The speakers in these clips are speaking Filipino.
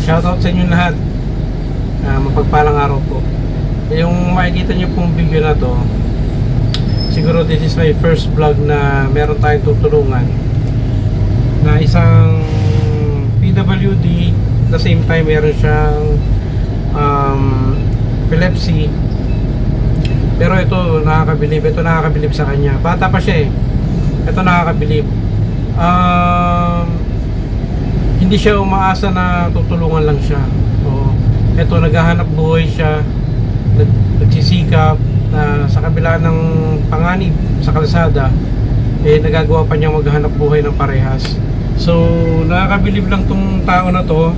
Shoutout sa inyo lahat. Mapagpalang araw po. Yung makikita nyo pong video na to, siguro this is my first vlog na meron tayong tutulungan na isang PWD. At the same time meron siyang epilepsy. Pero ito nakakabilib sa kanya. Bata pa siya eh. Ito nakakabilib. Hindi siya umaasa na tutulungan lang siya. So, ito naghahanap buhay siya, nagsisikap na sa kabila ng panganib sa kalsada, nagagawa pa niya maghanap buhay ng parehas. So nakakabilib lang tong tao na to.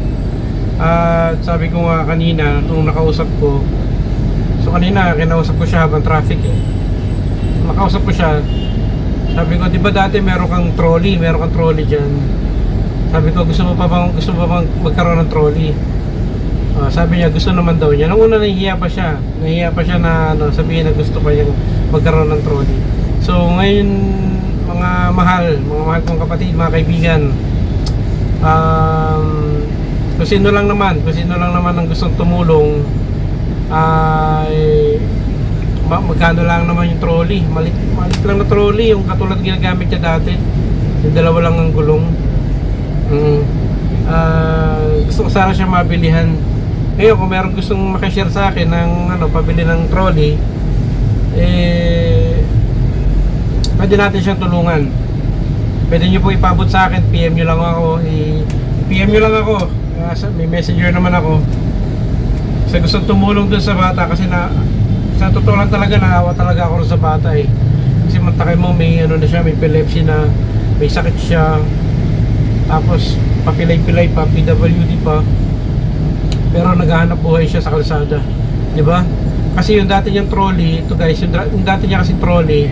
At sabi ko nga kanina nung nakausap ko, so kanina kinausap ko siya habang traffic nakausap ko siya, sabi ko, di ba dati meron kang trolley dyan? Sabi ko, gusto mo pa bang magkaroon ng trolley? Sabi niya, gusto naman daw niya. Nung una nahihiya pa siya na sabihin na gusto pa niya magkaroon ng trolley. So ngayon, mga mahal kong kapatid, mga kaibigan, kung sino lang naman ang gustong tumulong, magkano lang naman yung trolley. Malit lang na trolley, yung katulad ginagamit niya dati, yung dalawa lang ang gulong. Gusto ko sana siya mabilihan. Ngayon kung meron gustong makishare sa akin ng pabili ng trolley, pwede natin siyang tulungan. Pwede nyo po ipabot sa akin, PM nyo lang ako, may messenger naman ako. Kasi gusto tumulong dun sa bata, kasi sa totoo lang talaga, naawa talaga ako sa bata eh. Kasi mantakay mo, may na siya, may epilepsy na, may sakit siya, tapos papilay-pilay pa, PWD pa, pero naghahanap buhay siya sa kalsada, di ba? Kasi yung dati niyang trolley, ito guys, yung dati niya kasi trolley,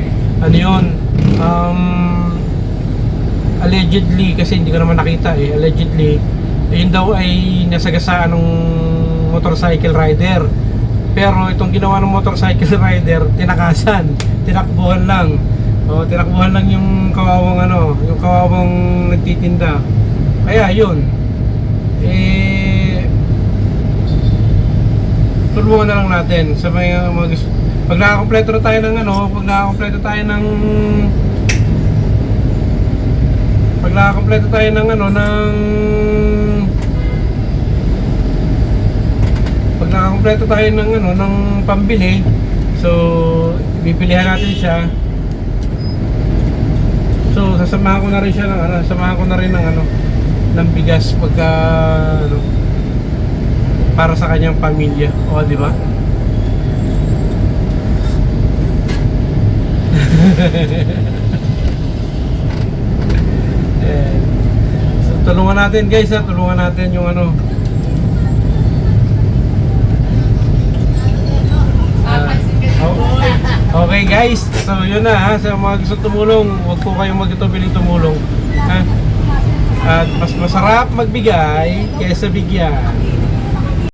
allegedly, kasi hindi ko naman nakita allegedly, yun daw ay nasagasaan ng motorcycle rider. Pero itong ginawa ng motorcycle rider, tinakbuhan lang yung kawawang nagtitinda. Kaya yun, tulungan na lang natin sa mga pag nakakompleto na tayo ng ng pambili, so bibilihan natin siya. So sasamahan ko na rin siya ng bigas pagka para sa kanyang pamilya. O, di ba? So, tulungan natin guys, tulungan natin yung okay guys, so yun na sa mga gusto tumulong, huwag po kayong magtubiling tumulong, At mas masarap magbigay kaysa bigyan.